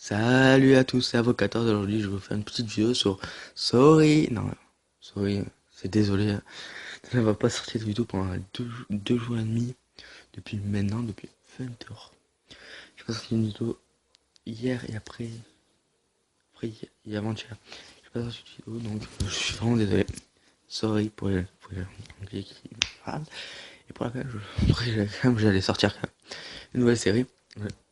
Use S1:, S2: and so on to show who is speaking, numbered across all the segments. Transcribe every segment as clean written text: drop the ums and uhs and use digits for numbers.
S1: Salut à tous, c'est Avocator. Aujourd'hui, je vais vous faire une petite vidéo sur Sorry. Non, Sorry, c'est désolé. Ça ne va pas sortir de vidéo pendant deux jours et demi. Depuis 20 heures. Je pas sorti une vidéo hier et après hier et avant-hier. J'ai pas sorti de vidéo, donc je suis vraiment désolé. Sorry pour les anglais qui parlent. Et pour laquelle j'allais sortir quand même une nouvelle série.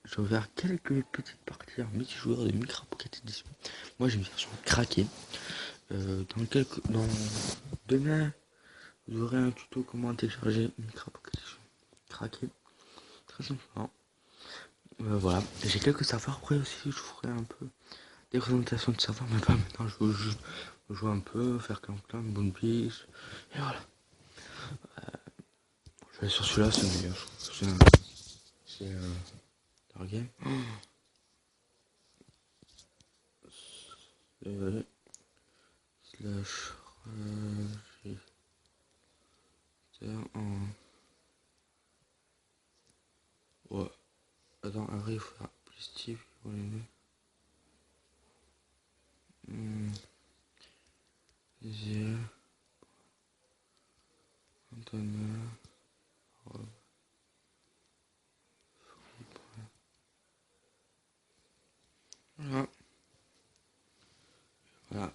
S1: Je vais faire quelques petites parties en multijoueur de Micra Pocket Edition. Moi j'ai une version craquée. Dans demain, vous aurez un tuto comment télécharger Micra Pocket Edition craqué. Très simplement. Voilà. J'ai quelques serveurs. Après aussi, je ferai un peu des présentations de serveurs, mais pas maintenant. Je veux juste jouer un peu, faire quelqu'un, une bonne piste. Et voilà. Je vais aller sur celui-là, c'est le meilleur. C'est Dark Game. Slash en. Ouais. Attends, après il faut faire plus Steve. Zia. Antonin. Voilà. Voilà. Là,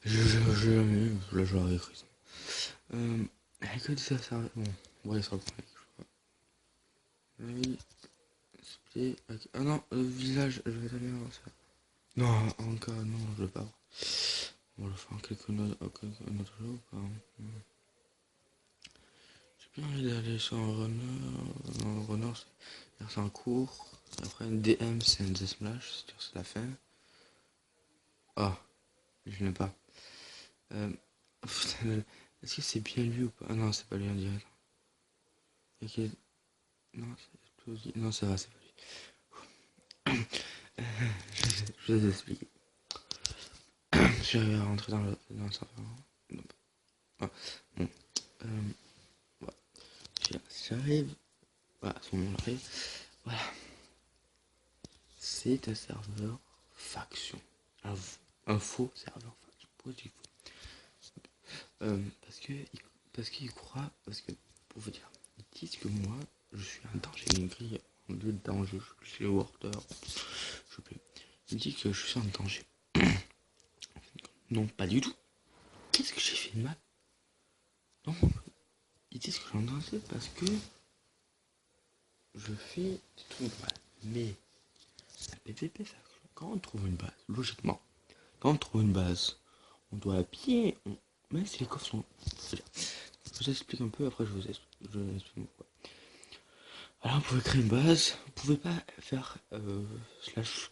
S1: je l'aurais écrit. Avec que ça, ça. Bon, ouais, ça va prendre. Oui, c'était. Ah non, village, je vais aller voir ça. Non, encore, non, je veux pas. On va le faire en quelques autre jour. J'ai bien envie d'aller sur un runner. Non, runner, c'est un cours. Après, un DM, c'est un deathmatch, c'est-à-dire c'est la fin. Ah, je n'aime pas. Euh, Est-ce que c'est bien lui ou pas? Ah non, c'est pas lui en direct. Ok. Non, non, ça va, c'est pas lui. Je vais vous expliquer. Je vais rentrer dans le serveur. Non. Ah, bon. Euh, voilà. J'arrive. Voilà, à ce moment j'arrive. Voilà. C'est un serveur faction. Un faux serveur faction. Pourquoi je dis faux? Parce qu'il croit. Parce que, pour vous dire, ils disent que moi, je suis un danger. Une grille en lieu de danger. Je suis le Warder. Je peux. Il me dit que je suis un danger. Non, pas du tout. Qu'est-ce que j'ai fait de mal? Non, ils disent que je suis un danger parce que je fais des trucs mal. Mais un PVP faction, quand on trouve une base, logiquement, quand on trouve une base, on doit appuyer. Même si les coffres sont. Je vous explique un peu, après je vous explique pourquoi. Alors, vous pouvez créer une base, vous pouvez pas faire slash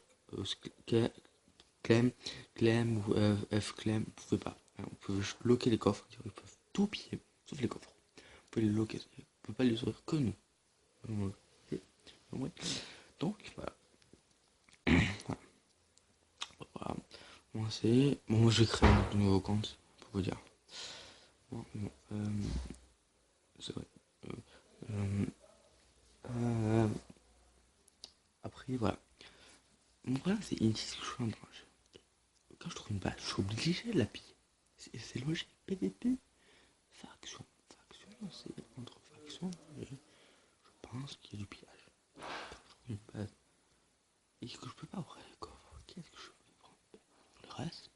S1: claim, claim ou fclaim, vous pouvez pas. Vous pouvez juste bloquer les coffres, ils peuvent tout piller, sauf les coffres. Vous pouvez les bloquer, vous pouvez pas les ouvrir que nous. Donc, voilà. Voilà. Moi, c'est. Bon, moi, je vais créer un nouveau compte, pour vous dire. Bon, c'est vrai. Euh, euh, Après, voilà. Mon problème, c'est qu'ils disent que je suis un danger. Quand je trouve une base, je suis obligé de la piller. C'est logique. PVP, faction. Faction, c'est entre factions. Et je pense qu'il y a du pillage. Quand je trouve une base et que je peux pas ouvrir les coffres, qu'est-ce que je fais prendre le reste?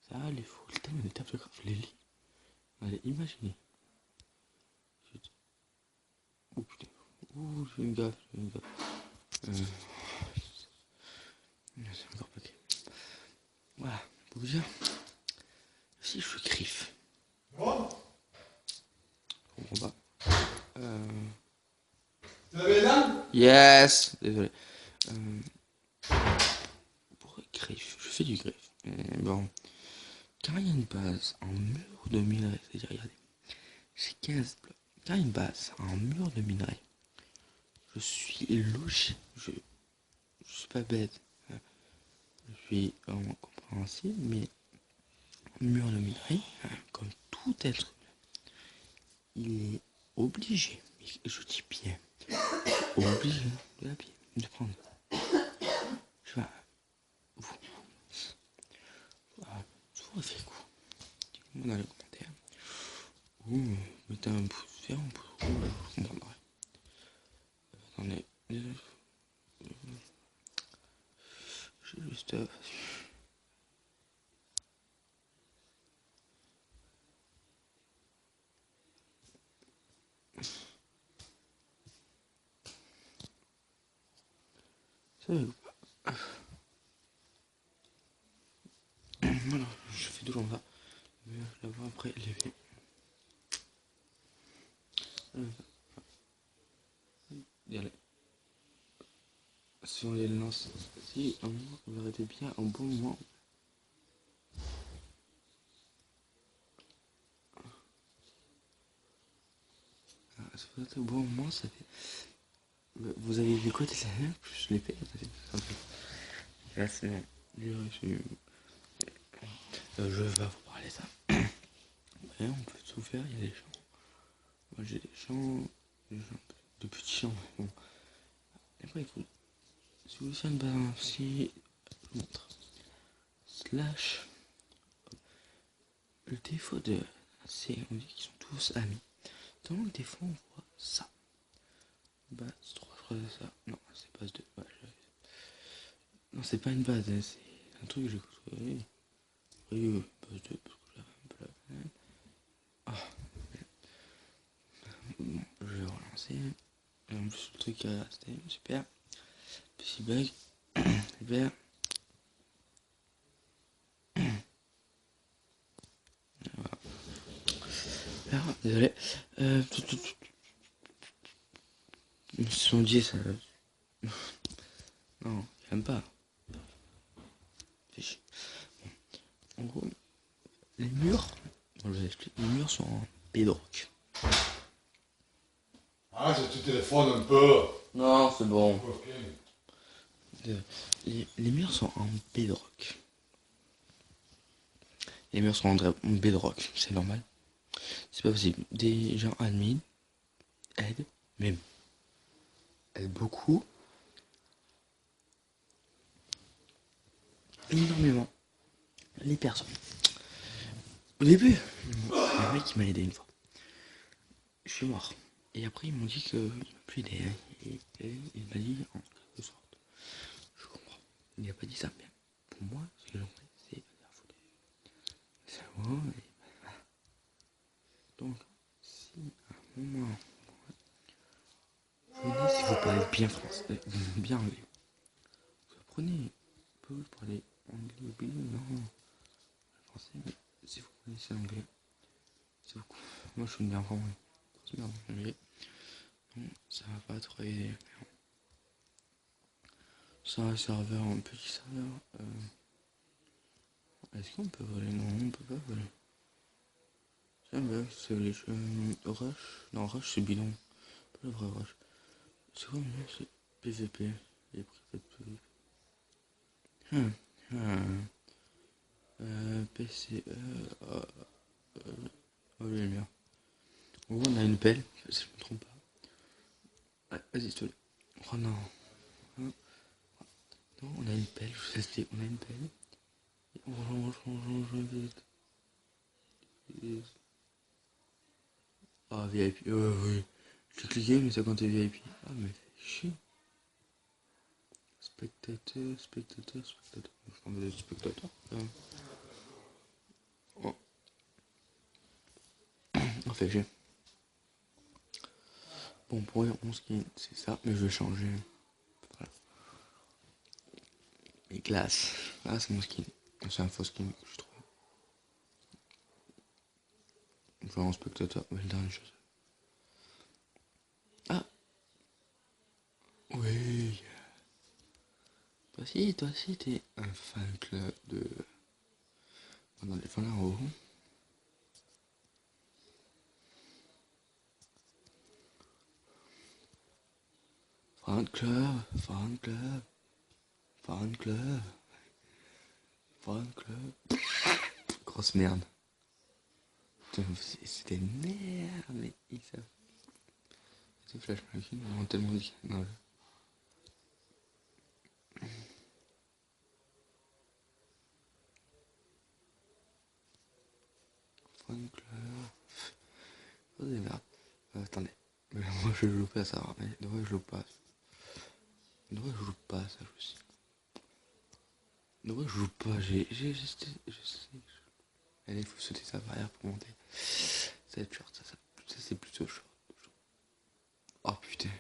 S1: Ça, les faux, le thème des tables de graphes, je les lis. Allez, imaginez. Oh putain. Ouh, j'ai une gaffe, c'est encore paquet. Voilà, pour vous dire, si je suis griffe, je comprends pas. Yes, désolé. Pour griffe, je fais du griffe. Bon, quand il y a une base en mur de minerai, c'est-à-dire, regardez, j'ai 15 blocs. Quand il y a une base en mur de minerai, je suis logique, je suis pas bête. Je suis compréhensible, mais mur de minerai, comme tout être humain, il est obligé, je dis bien, obligé de la pied, de prendre. Je sais pas, vous avez fait quoi? Dites-moi dans les commentaires. Ou mettez un pouce vert, un pouce rouge, je comprendrai. Attendez. J'ai juste... Ça va ou pas? Voilà, je fais toujours ça. Je vais l'avoir après levé. Allez. Si on les lance, si un moment vous arrêtez bien un bon moment. Si vous arrêtez au bon moment, ça fait. Vous avez vu quoi de la même? Je l'ai fait, ça fait un peu. Là c'est bon. Je vais vous parler de ça. Ouais, on peut tout faire, il y a des champs. Moi j'ai des champs, de petits champs. Bon. Après il faut. Si vous faites une balance, si je vous montre. Slash. Le défaut de. C'est. On dit qu'ils sont tous amis. Dans le défaut on voit ça. Base 3, je crois que c'est ça. Non, c'est base 2. Ouais, non, c'est pas une base, hein, c'est un truc que j'ai construit. Oui, base 2, parce que j'avais un peu la peine. Ah, bon, je vais relancer. Et en plus, le truc est resté, super. Petit bug, super. Voilà. Alors, désolé. Ils se sont dit, ça. Non, j'aime pas. En gros, les murs, je vous explique, les murs sont en bedrock.
S2: Ah, c'est tu téléphones un peu.
S1: Non, c'est bon.
S2: Ok.
S1: Les murs sont en bedrock. Les murs sont en bedrock, c'est normal. C'est pas possible. Des gens admin aident, même aident beaucoup, énormément les personnes. Au début, un mec qui m'a aidé une fois. Je suis mort. Et après, ils m'ont dit qu'il m'a plus aidé. Et il m'a dit en quelque sorte. Je comprends. Il n'a pas dit ça, mais pour moi, ce que j'en fais, c'est la faute. C'est moi. Donc, si à un moment, venez si vous parlez bien français, bien anglais. Vous apprenez, vous parler anglais, oui, non, français, mais si vous connaissez l'anglais, c'est beaucoup. Moi, je suis bien vraiment bien en anglais, donc ça va pas trop aider. Ça, un serveur, un petit serveur. Est-ce qu'on peut voler? Non, on peut pas voler. C'est un bug, c'est les jeux Rush. Non, Rush c'est bidon. Pas le vrai Rush. C'est quoi mieux? C'est PVP. Les privés de PVP. PC. Oh, lui, le mien. En gros, on a une pelle, si je me trompe pas. Ouais, vas-y, s'il te plaît. Oh non. Hein. Non, on a une pelle, je vous explique. On a une pelle. Et on range vite. Ah, VIP. Oui. J'ai cliqué, mais ça comptait VIP. Ah, mais fais chier. Spectateur. Je prends des spectateurs. Oh, on fait chier. Bon, pour mon skin, c'est ça, mais je vais changer. Voilà. Les glaces. Ah, c'est mon skin. C'est un faux skin que je trouve. Enfin, en spectateur, mais le dernier chose. Ah, oui. Toi aussi, t'es un fan club de. On a les fans là en haut. Fan club, fan club, fan club, fan club. Grosse merde. C'était une merde, mais ils savent. C'était Flash Machine, on a tellement dit. Non, Oh, des merdes. Attendez. Mais moi je joue pas à ça. Mais de vrai je joue pas. De vrai je joue pas à ça aussi. De vrai je joue pas. Je sais. Allez, il faut sauter sa barrière pour monter. Ça va être short, ça c'est plutôt short. Oh putain.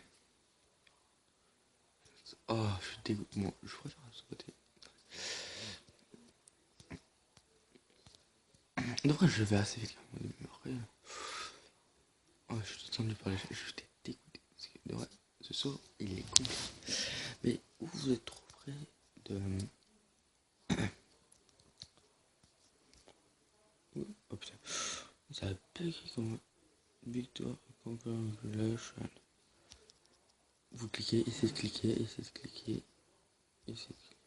S1: Oh, je suis dégoûté. Bon, je préfère sauter. De vrai je vais assez vite quand même. Après. Oh, je suis tendu par les. J'étais dégoûté. Parce que de vrai, ce saut, il est compliqué. Mais où vous êtes trop près de. Oh putain. Ça a pégué comme victoire. Congratulations. Vous cliquez, essayez de cliquer, essayez de cliquer. Essayez de cliquer.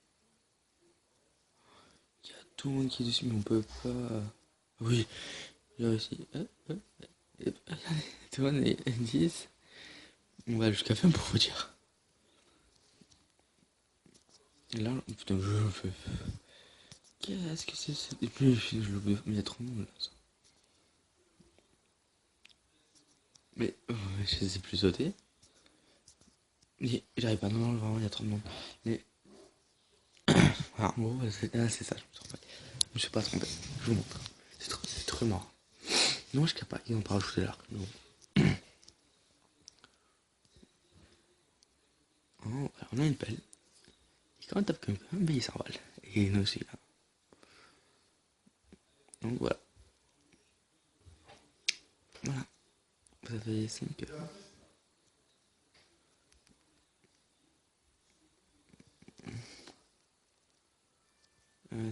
S1: Il y a tout le monde qui est dessus, mais on peut pas. Oui, j'ai réussi. Tout le monde est 10. On va jusqu'à fin pour vous dire. Et là, putain, je fais. Qu'est-ce que c'est ça? Et puis, je le mais il y a trop de monde là. Ça. Mais je sais plus sauter. Mais j'arrive pas, non, vraiment, il y a trop de monde. Mais. Voilà, en gros, c'est ça, je me suis trompé. Je me suis pas trompé, je vous montre. C'est trop marrant. Non, je suis capable, ils ont pas rajouté l'arc. Non. Oh, alors on a une pelle. Et quand on tape quelqu'un, ben il s'envole. Et nous aussi là. Donc voilà. Voilà. Vous avez 5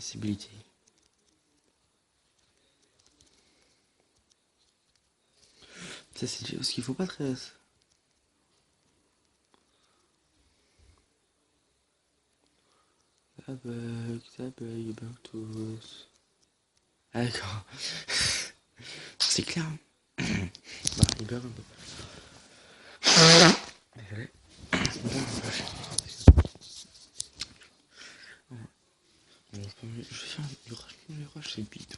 S1: cibilité. Ça c'est ce qu'il faut pas très. Ça bug tous. Ah d'accord. C'est clair. Bah, il bug un peu. Désolé. C'est bon, je vais faire du rush, c'est bidon.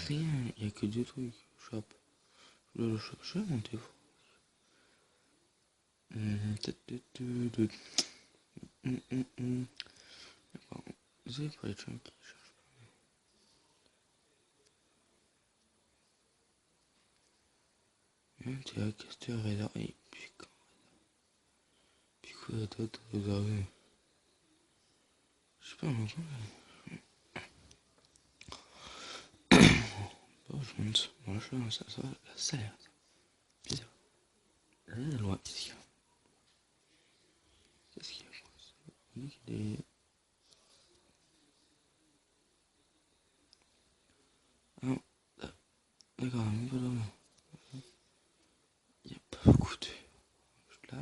S1: Rien, il y a que deux trucs. Shop. Le shop, je vais monter fort. Vous avez pas les gens qui cherchent pas. Tu as casté un radar et puis quand. Puis quoi d'autre vous avez. Je sais pas, maintenant. Oh, je monte. Voilà, ça va. Ça a l'air. Bizarre. Là, loin. Qu'est-ce qu'il y a? Qu'est-ce qu'il y a? On dit qu'il est. Ah non. D'accord, même pas là. Il n'y a pas beaucoup de. Juste là.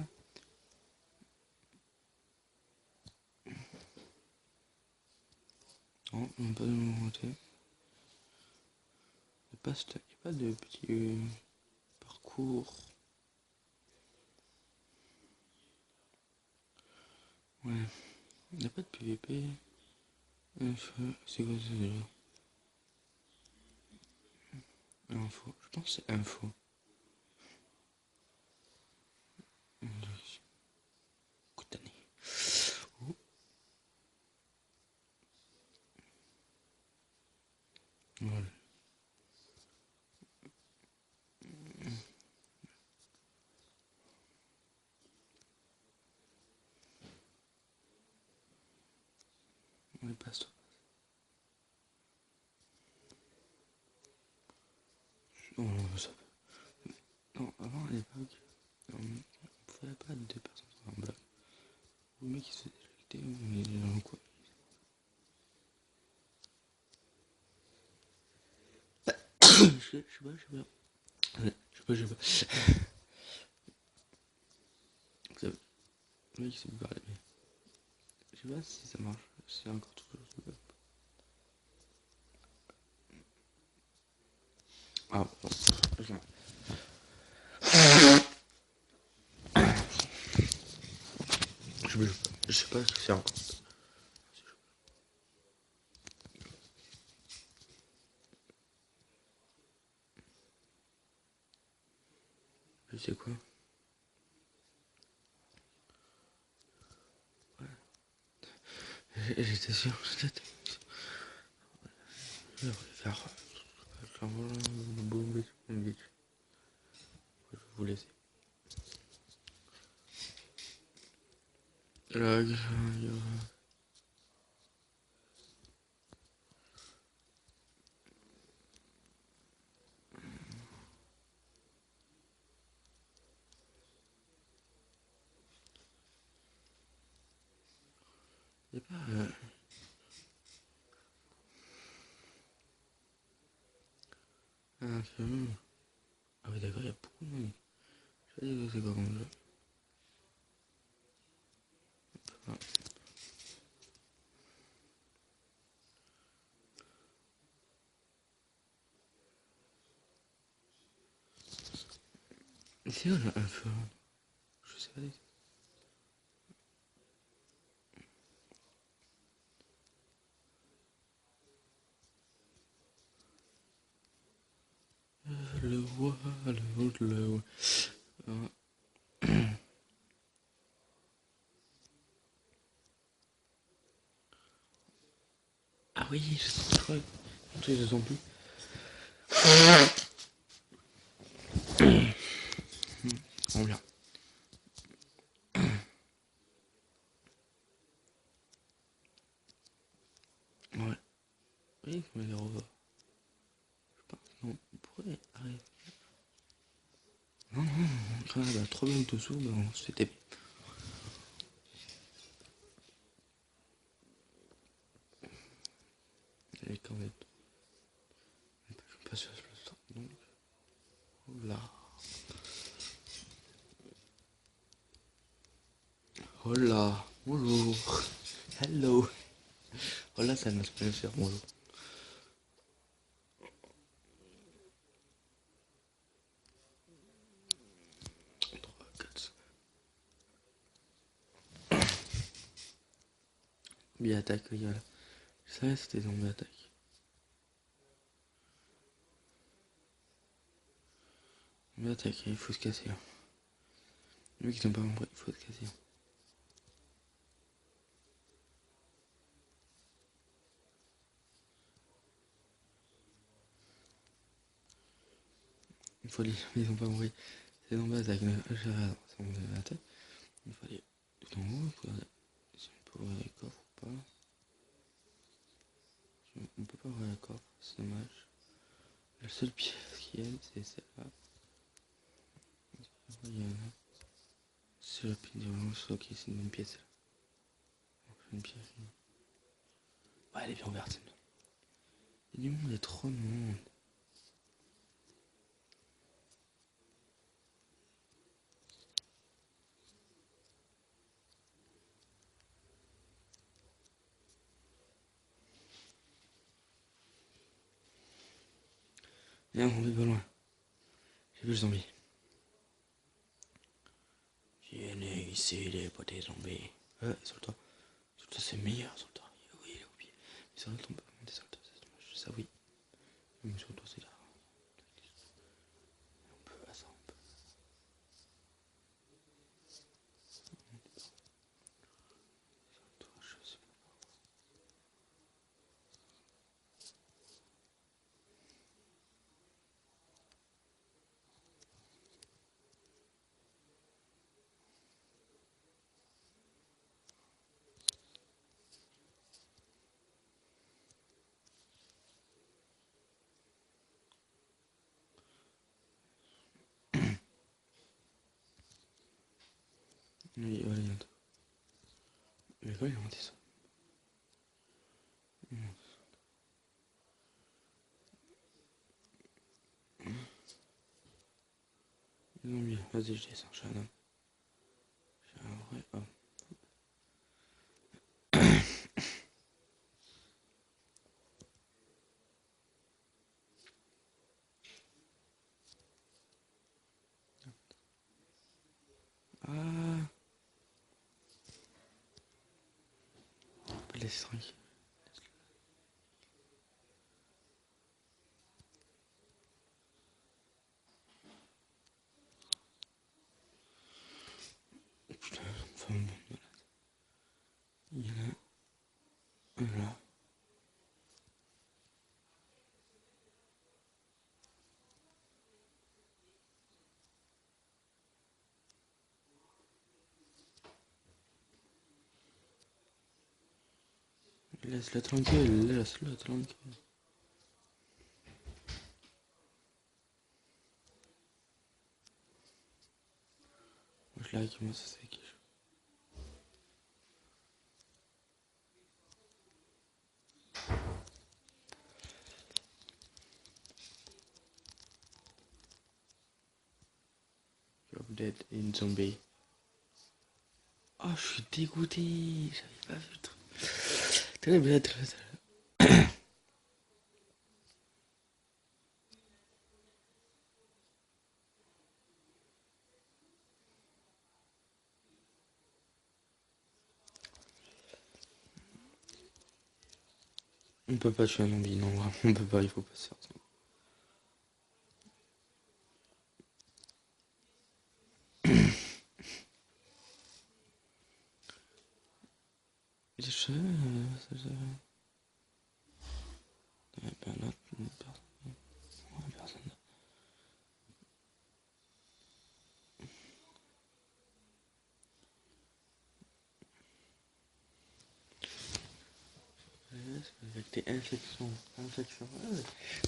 S1: Non, même pas de mon côté. Il n'y a pas de petit parcours. Ouais. Il n'y a pas de PVP. C'est quoi ça déjà? Info. Je pense que c'est info. Coutané. Oh. Voilà. On est pas stop. Non, non, ça peut. Non, avant à l'époque, on ne pouvait pas deux personnes sur un bloc. Le mec il se fait délecter, on est dans le coin. Je sais pas. Ouais, je sais pas. Le mec il s'est barré. sais pas si ça marche. C'est encore toujours. Ah, bon. Je sais pas ce que c'est encore. Je sais quoi. J'étais sûr, je vais faire le beau beach. Je vais vous laisser. Là, il n'y a pas. Un film. Ah oui, d'accord, il y a beaucoup de monde. Je sais pas c'est quoi comme jeu. Ah. C'est où un feu? Je sais pas. Le voit, le voit. Ah oui, je crois. Je ne sens plus. On bien. Ouais. Oui, mais les robots. Je pense qu'on pourrait arriver. Non, quand elle a 3 minutes dessous, ben c'était. Et quand même. Je suis pas sûr de ce temps. Donc. Oh là. Hola. Bonjour. Hello. Hola, ça m'a pas faire bonjour. 3, 4. Bien attaque, oui, voilà. Ça, c'était zombie attaque. Zombie attaque, il faut se casser. Hein. Les mecs qui n'ont pas compris, il faut se casser. Il faut les. Ils ont pas compris. C'est zombie attaque. C'est zombie attaque. Il faut aller tout en haut. Si on peut ouvrir les coffres ou pas. On peut pas ouvrir les coffres, c'est dommage. La seule pièce qu'il y a, c'est celle-là. Il y en a. C'est la pile d'urgence, ok, c'est une bonne pièce là. Une pièce. Ouais, elle est bien ouverte celle-là. Il y a du monde, il y a trop de monde. Viens, on est pas loin. J'ai vu le zombie. Venez ici les potés zombies. Sur le toit. Sur le toit, c'est meilleur sur le toit. Oui, il est au pied. Mais sur le toit, on peut pas monter sur le toit, c'est dommage. Ça, oui. Mais sur le toit, c'est là. On peut, à ça, on peut. Sur le toit, je sais pas. Oui, voilà, il y a un truc. Mais quoi, il a monté ça? Les zombies, vas-y, je descends, je suis un homme. Je suis un vrai homme. laisse tranquille. Putain, enfin bon, voilà. Il y en a un là. Laisse-la tranquille, laisse-la tranquille. Moi je like, moi ça c'est qui joue. You're dead in zombie. Oh, je suis dégoûté, j'avais pas vu le truc. Très bien, très bien. On peut pas tuer un zombie, non, vraiment, on peut pas, il faut pas se faire ça. Je sais, personne. Avec tes infections.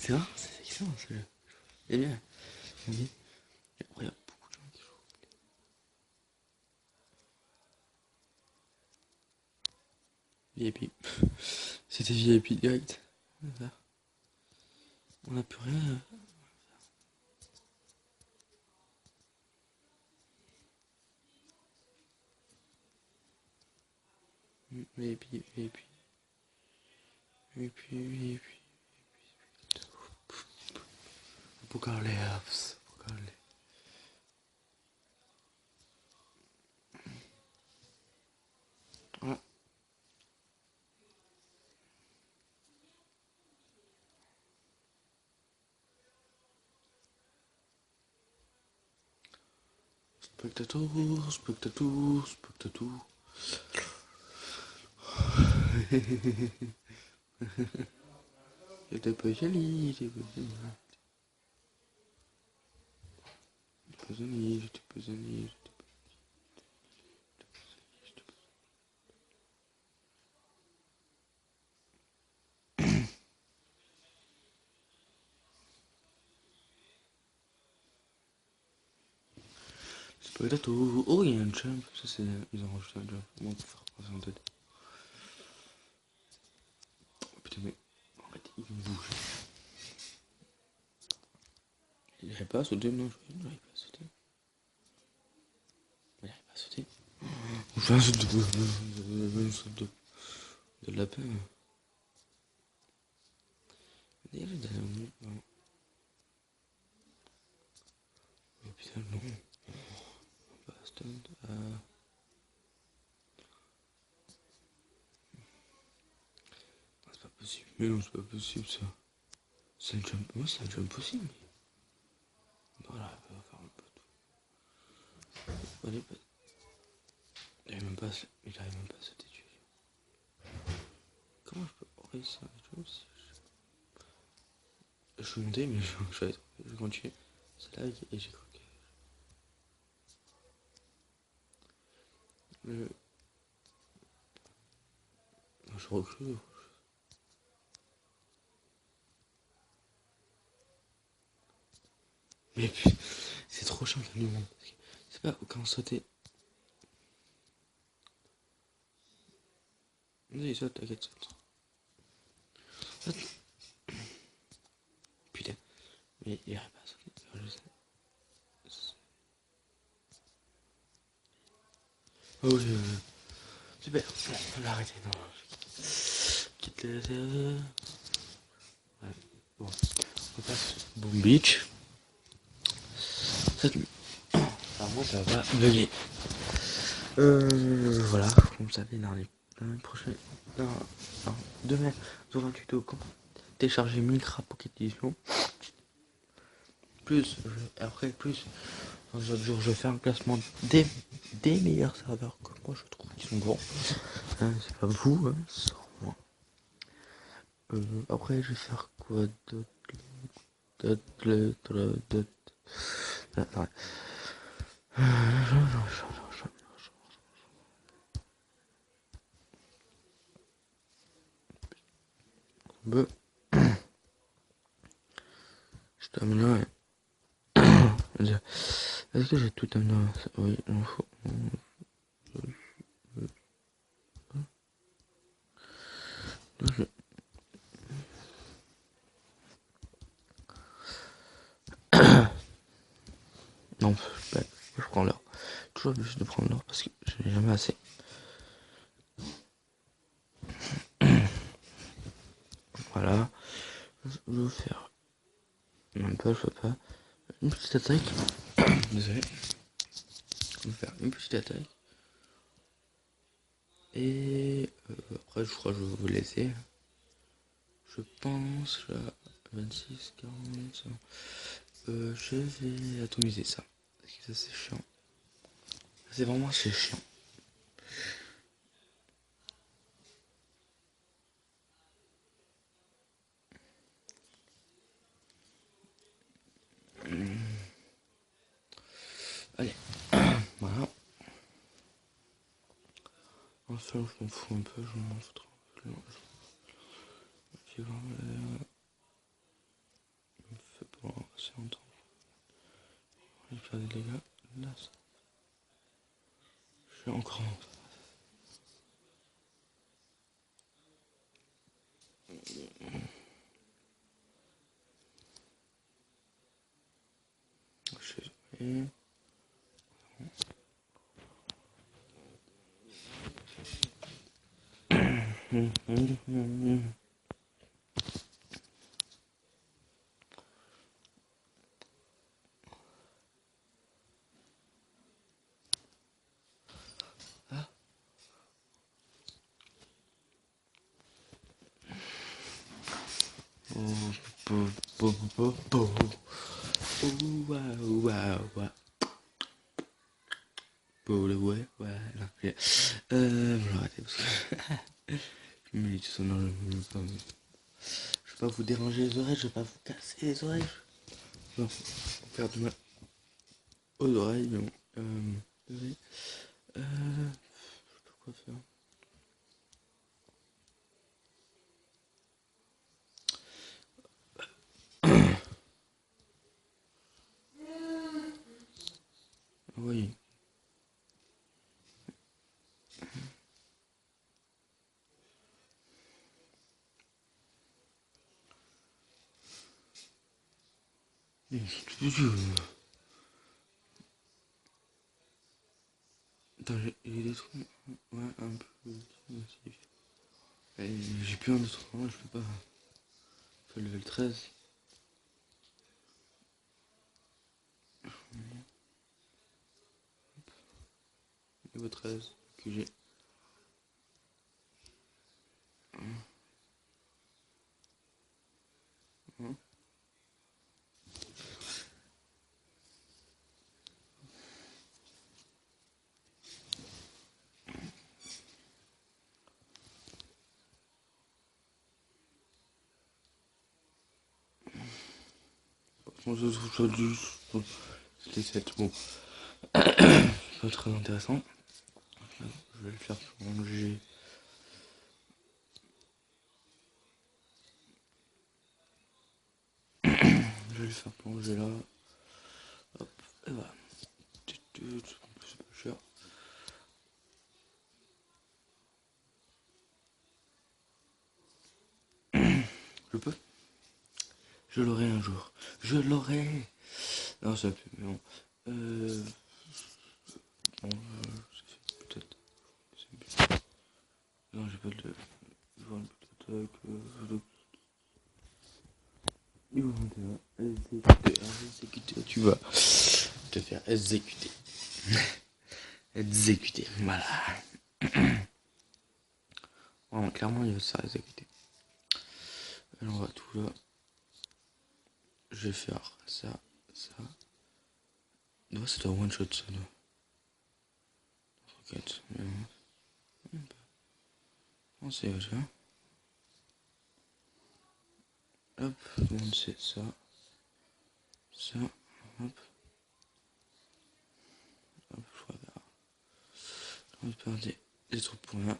S1: C'est rare, c'est excellent ce jeu. C'est bien. Oui. Il y a beaucoup de gens qui jouent. VIP. C'était VIP direct. Voilà. On n'a plus rien. VIP. Apocalypse. Voilà. Spectator. J'étais pas joli, j'étais pas joli. Spectator. Oh, il y a un jump. Ça, c'est. Ils ont rajouté un jump. Moi, pour faire passer en tête. Oh, putain, mais. Arrête, il bouge. Il n'arrive pas à sauter, non, il n'arrive pas à sauter. Je fais un saut de lapin. Oh putain, non. Pas stunt. C'est pas possible. Mais non, c'est pas possible ça. C'est un jump. Ouais, c'est un jump possible. Voilà, elle va faire un peu tout. Allez, pas. Il arrive même pas à se tuer. Comment je peux réussir à jouer si je suis monté, mais je continue. C'est lag et j'ai cru que. Je recule. Mais puis, c'est trop chiant qu'il y a du monde. C'est pas quand sauter. Vas-y, saute, t'inquiète, saute. Putain, mais il arrive pas à sauter. Je sais. Oh, super, on va arrêter, non. Quitte les serveurs. Ouais, bon. On passe Boom Beach. Enfin, moi, ça va bugger. Voilà, comme ça fait dans les la semaine prochaine, non, demain, vous aurez un tuto comment télécharger Minecraft Pocket Edition. Après, dans les autres jours, je fais un classement des meilleurs serveurs que moi je trouve qui sont bons. C'est pas vous, c'est moi. Après, je vais faire quoi d'autre. Attends. Je termine là. Est-ce que j'ai tout amené? Oui, il faut. Non, je prends l'heure. Toujours obligé de prendre l'heure parce que je n'ai jamais assez. Voilà. Je vais faire. Même pas, je peux pas. Une petite attaque. Désolé. On va faire une petite attaque. Et après, je crois que je vais vous laisser. Je pense à 26, 40. Je vais atomiser ça. Parce que ça, c'est chiant. C'est vraiment assez chiant. Allez. Voilà. Enfin, je m'en fous un peu, je m'en fous trop. Je vais me fait pour assez longtemps. Je vais faire des dégâts. Là, ça. Je suis encore en face. Je suis désolé. Ah. Ouais, non, je vais arrêter parce que je me dis tout ça dans le je vais pas vous déranger les oreilles, je vais pas vous casser les oreilles. Non, faire du mal aux oreilles, mais bon. Désolé. Je sais pas quoi faire. Oui. Attends, j'ai des trous. Ouais, un peu massif. J'ai plus un de trous, je peux pas. Faut level 13. Niveau 13, QG. Je trouve ça du. C'était 7. Bon. Pas très intéressant. Je vais le faire plonger. Je vais le faire plonger là. Hop, et voilà. C'est pas cher. Je peux. Je l'aurai un jour. Je l'aurai. Non, ça plus, mais bon. Bon, peut-être. Non, j'ai pas de. Je vois une petite attaque. Exécuter. Tu vas te faire exécuter. Exécuter. Voilà. Vraiment, clairement, il va se faire exécuter. Alors, on va tout là. Je vais faire ça, ça. Ouais, c'est un one shot ça là. Rocket. On sait déjà. Hop, on sait ça. Ça. Hop. Hop, voilà. On va perdre des trucs pour là.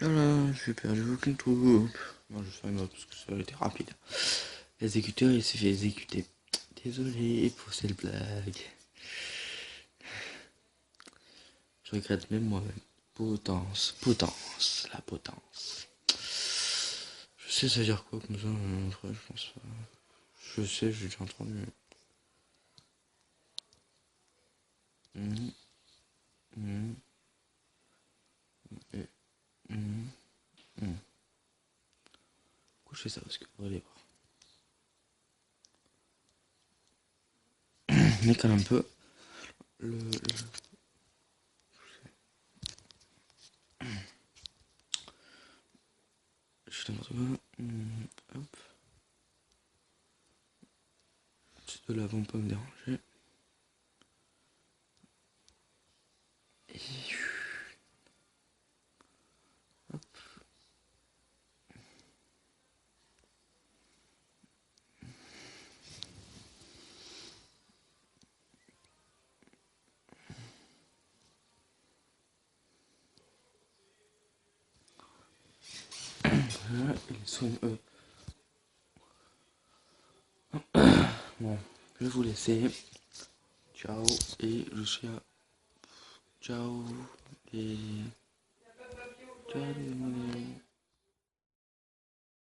S1: Voilà, j'ai perdu aucune troupe. Non, je vais faire une autre parce que ça a été rapide. L'exécuteur, il s'est fait exécuter. Désolé pour cette blague. Je regrette même moi-même. Potence, potence, la potence. Je sais ça veut dire quoi comme ça, après, je pense pas. Je sais, j'ai déjà entendu. Mmh, mmh, mmh, mmh, mmh. Pourquoi je fais ça? Parce que vous allez voir. Mais quand même un peu. Le... Je te montre quoi. Hop. C'est de l'avant pas me déranger. Et... Hop. Voilà, ils sont bon, je vais vous laisser. Ciao et je suis à... Ciao et... Ciao les...